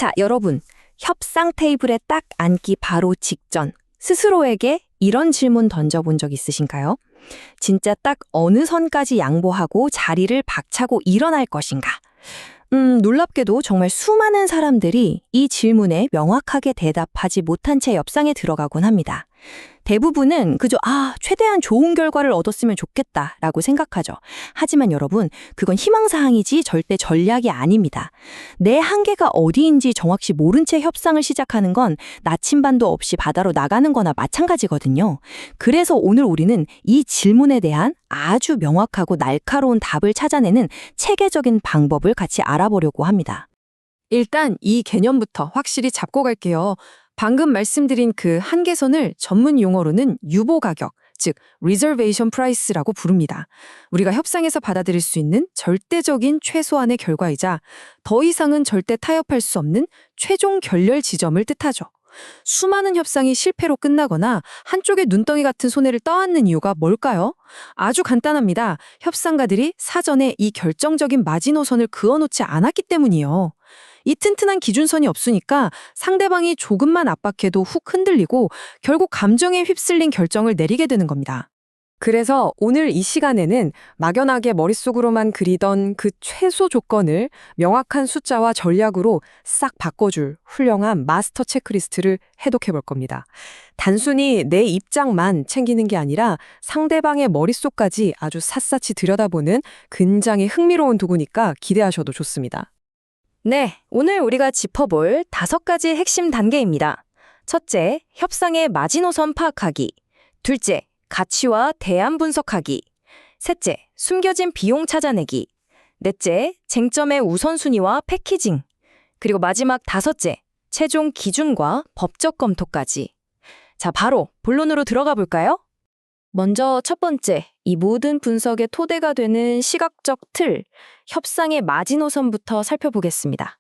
자, 여러분. 협상 테이블에 딱 앉기 바로 직전. 스스로에게 이런 질문 던져본 적 있으신가요? 진짜 딱 어느 선까지 양보하고 자리를 박차고 일어날 것인가? 놀랍게도 정말 수많은 사람들이 이 질문에 명확하게 대답하지 못한 채 협상에 들어가곤 합니다. 대부분은 그저 최대한 좋은 결과를 얻었으면 좋겠다라고 생각하죠. 하지만 여러분, 그건 희망사항이지 절대 전략이 아닙니다. 내 한계가 어디인지 정확히 모른 채 협상을 시작하는 건 나침반도 없이 바다로 나가는 거나 마찬가지거든요. 그래서 오늘 우리는 이 질문에 대한 아주 명확하고 날카로운 답을 찾아내는 체계적인 방법을 같이 알아보려고 합니다. 일단 이 개념부터 확실히 잡고 갈게요. 방금 말씀드린 그 한계선을 전문 용어로는 유보 가격, 즉 reservation price라고 부릅니다. 우리가 협상에서 받아들일 수 있는 절대적인 최소한의 결과이자 더 이상은 절대 타협할 수 없는 최종 결렬 지점을 뜻하죠. 수많은 협상이 실패로 끝나거나 한쪽의 눈덩이 같은 손해를 떠안는 이유가 뭘까요? 아주 간단합니다. 협상가들이 사전에 이 결정적인 마지노선을 그어놓지 않았기 때문이에요. 이 튼튼한 기준선이 없으니까 상대방이 조금만 압박해도 훅 흔들리고 결국 감정에 휩쓸린 결정을 내리게 되는 겁니다. 그래서 오늘 이 시간에는 막연하게 머릿속으로만 그리던 그 최소 조건을 명확한 숫자와 전략으로 싹 바꿔줄 훌륭한 마스터 체크리스트를 해독해 볼 겁니다. 단순히 내 입장만 챙기는 게 아니라 상대방의 머릿속까지 아주 샅샅이 들여다보는 굉장히 흥미로운 도구니까 기대하셔도 좋습니다. 네, 오늘 우리가 짚어볼 5가지 핵심 단계입니다. 첫째, 협상의 마지노선 파악하기. 둘째, 가치와 대안 분석하기. 셋째, 숨겨진 비용 찾아내기. 넷째, 쟁점의 우선순위와 패키징. 그리고 마지막 5째, 최종 기준과 법적 검토까지. 자, 바로 본론으로 들어가 볼까요? 먼저 첫 번째, 이 모든 분석의 토대가 되는 시각적 틀, 협상의 마지노선부터 살펴보겠습니다.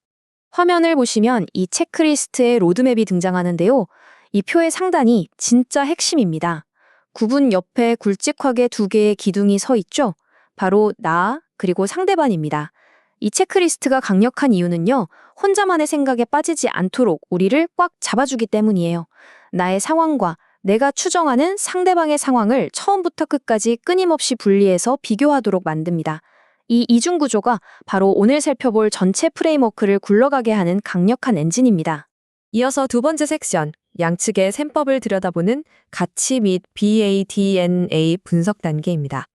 화면을 보시면 이 체크리스트의 로드맵이 등장하는데요. 이 표의 상단이 진짜 핵심입니다. 구분 옆에 굵직하게 2개의 기둥이 서 있죠? 바로 나, 그리고 상대방입니다. 이 체크리스트가 강력한 이유는요, 혼자만의 생각에 빠지지 않도록 우리를 꽉 잡아주기 때문이에요. 나의 상황과 내가 추정하는 상대방의 상황을 처음부터 끝까지 끊임없이 분리해서 비교하도록 만듭니다. 이 이중 구조가 바로 오늘 살펴볼 전체 프레임워크를 굴러가게 하는 강력한 엔진입니다. 이어서 두 번째 섹션, 양측의 셈법을 들여다보는 가치 및 BADNA 분석 단계입니다.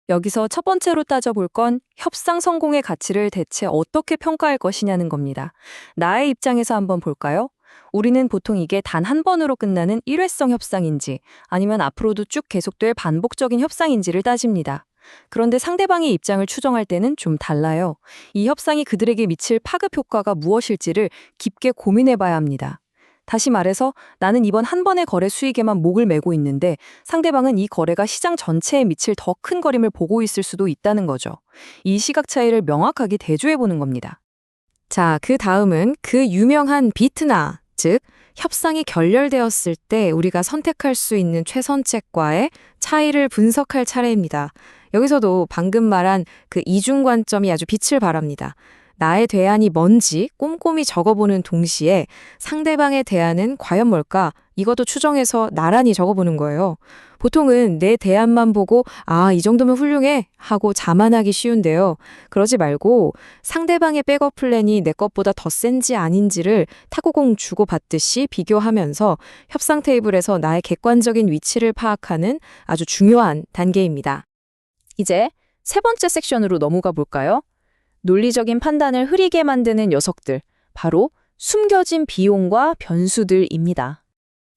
여기서 첫 번째로 따져볼 건 협상 성공의 가치를 대체 어떻게 평가할 것이냐는 겁니다. 나의 입장에서 한번 볼까요? 우리는 보통 이게 단 한 번으로 끝나는 일회성 협상인지 아니면 앞으로도 쭉 계속될 반복적인 협상인지를 따집니다. 그런데 상대방의 입장을 추정할 때는 좀 달라요. 이 협상이 그들에게 미칠 파급 효과가 무엇일지를 깊게 고민해 봐야 합니다. 다시 말해서 나는 이번 한 번의 거래 수익에만 목을 메고 있는데 상대방은 이 거래가 시장 전체에 미칠 더 큰 거림을 보고 있을 수도 있다는 거죠. 이 시각 차이를 명확하게 대조해 보는 겁니다. 자, 그 다음은 그 유명한 비트나, 즉 협상이 결렬되었을 때 우리가 선택할 수 있는 최선책과의 차이를 분석할 차례입니다. 여기서도 방금 말한 그 이중 관점이 아주 빛을 발합니다. 나의 대안이 뭔지 꼼꼼히 적어보는 동시에 상대방의 대안은 과연 뭘까? 이것도 추정해서 나란히 적어보는 거예요. 보통은 내 대안만 보고 이 정도면 훌륭해 하고 자만하기 쉬운데요. 그러지 말고 상대방의 백업 플랜이 내 것보다 더 센지 아닌지를 탁구공 주고받듯이 비교하면서 협상 테이블에서 나의 객관적인 위치를 파악하는 아주 중요한 단계입니다. 이제 세 번째 섹션으로 넘어가 볼까요? 논리적인 판단을 흐리게 만드는 녀석들, 바로 숨겨진 비용과 변수들입니다.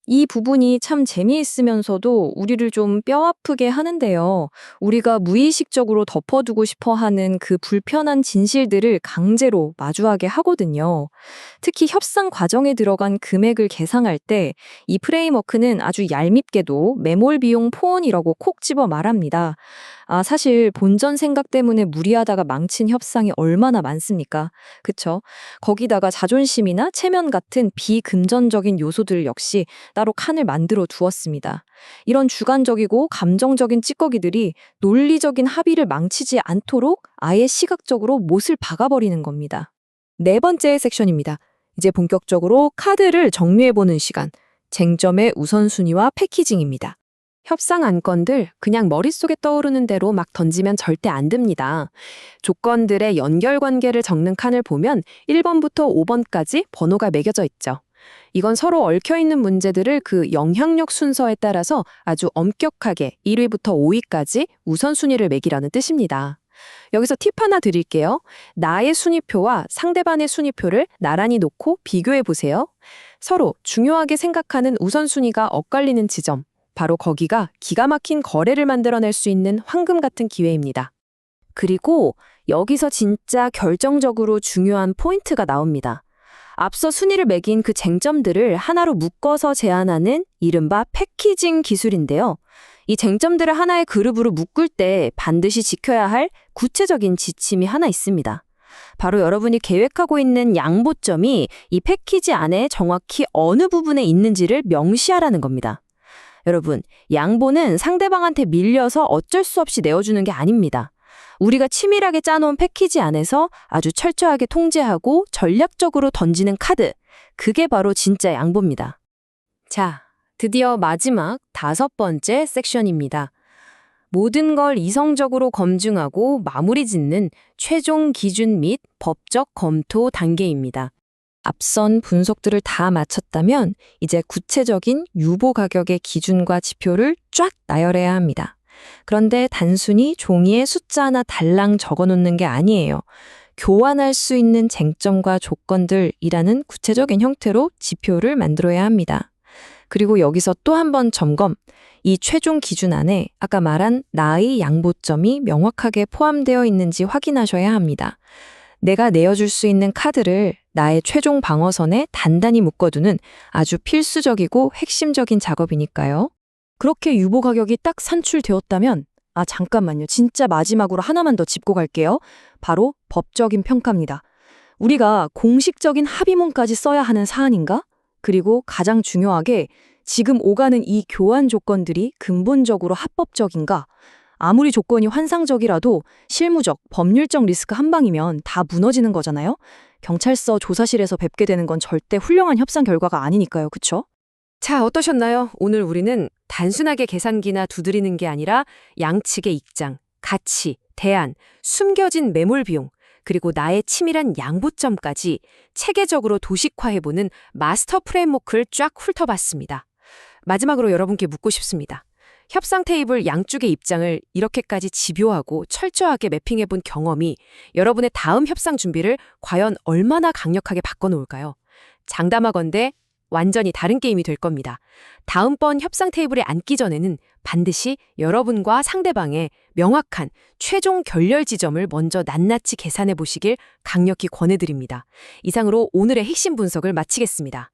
이 부분이 참 재미있으면서도 우리를 좀 뼈아프게 하는데요. 우리가 무의식적으로 덮어두고 싶어 하는 그 불편한 진실들을 강제로 마주하게 하거든요. 특히 협상 과정에 들어간 금액을 계상할 때 이 프레임워크는 아주 얄밉게도 매몰 비용 포원이라고 콕 집어 말합니다. 사실 본전 생각 때문에 무리하다가 망친 협상이 얼마나 많습니까? 그쵸? 거기다가 자존심이나 체면 같은 비금전적인 요소들 역시 따로 칸을 만들어 두었습니다. 이런 주관적이고 감정적인 찌꺼기들이 논리적인 합의를 망치지 않도록 아예 시각적으로 못을 박아버리는 겁니다. 네 번째 섹션입니다. 이제 본격적으로 카드를 정리해보는 시간, 쟁점의 우선순위와 패키징입니다. 협상 안건들 그냥 머릿속에 떠오르는 대로 막 던지면 절대 안 됩니다. 조건들의 연결관계를 적는 칸을 보면 1번부터 5번까지 번호가 매겨져 있죠. 이건 서로 얽혀있는 문제들을 그 영향력 순서에 따라서 아주 엄격하게 1위부터 5위까지 우선순위를 매기라는 뜻입니다. 여기서 팁 하나 드릴게요. 나의 순위표와 상대방의 순위표를 나란히 놓고 비교해 보세요. 서로 중요하게 생각하는 우선순위가 엇갈리는 지점, 바로 거기가 기가 막힌 거래를 만들어낼 수 있는 황금 같은 기회입니다. 그리고 여기서 진짜 결정적으로 중요한 포인트가 나옵니다. 앞서 순위를 매긴 그 쟁점들을 하나로 묶어서 제안하는 이른바 패키징 기술인데요. 이 쟁점들을 하나의 그룹으로 묶을 때 반드시 지켜야 할 구체적인 지침이 하나 있습니다. 바로 여러분이 계획하고 있는 양보점이 이 패키지 안에 정확히 어느 부분에 있는지를 명시하라는 겁니다. 여러분, 양보는 상대방한테 밀려서 어쩔 수 없이 내어주는 게 아닙니다. 우리가 치밀하게 짜놓은 패키지 안에서 아주 철저하게 통제하고 전략적으로 던지는 카드, 그게 바로 진짜 양보입니다. 자, 드디어 마지막 5번째 섹션입니다. 모든 걸 이성적으로 검증하고 마무리 짓는 최종 기준 및 법적 검토 단계입니다. 앞선 분석들을 다 마쳤다면 이제 구체적인 유보 가격의 기준과 지표를 쫙 나열해야 합니다. 그런데 단순히 종이에 숫자 하나 달랑 적어놓는 게 아니에요. 교환할 수 있는 쟁점과 조건들이라는 구체적인 형태로 지표를 만들어야 합니다. 그리고 여기서 또 한 번 점검. 이 최종 기준 안에 아까 말한 나의 양보점이 명확하게 포함되어 있는지 확인하셔야 합니다. 내가 내어줄 수 있는 카드를 나의 최종 방어선에 단단히 묶어두는 아주 필수적이고 핵심적인 작업이니까요. 그렇게 유보 가격이 딱 산출되었다면, 잠깐만요. 진짜 마지막으로 하나만 더 짚고 갈게요. 바로 법적인 평가입니다. 우리가 공식적인 합의문까지 써야 하는 사안인가? 그리고 가장 중요하게 지금 오가는 이 교환 조건들이 근본적으로 합법적인가? 아무리 조건이 환상적이라도 실무적, 법률적 리스크 한 방이면 다 무너지는 거잖아요? 경찰서 조사실에서 뵙게 되는 건 절대 훌륭한 협상 결과가 아니니까요. 그쵸? 자, 어떠셨나요? 오늘 우리는 단순하게 계산기나 두드리는 게 아니라 양측의 입장, 가치, 대안, 숨겨진 매몰 비용, 그리고 나의 치밀한 양보점까지 체계적으로 도식화해보는 마스터 프레임워크를 쫙 훑어봤습니다. 마지막으로 여러분께 묻고 싶습니다. 협상 테이블 양쪽의 입장을 이렇게까지 집요하고 철저하게 매핑해본 경험이 여러분의 다음 협상 준비를 과연 얼마나 강력하게 바꿔놓을까요? 장담하건대 완전히 다른 게임이 될 겁니다. 다음번 협상 테이블에 앉기 전에는 반드시 여러분과 상대방의 명확한 최종 결렬 지점을 먼저 낱낱이 계산해 보시길 강력히 권해드립니다. 이상으로 오늘의 핵심 분석을 마치겠습니다.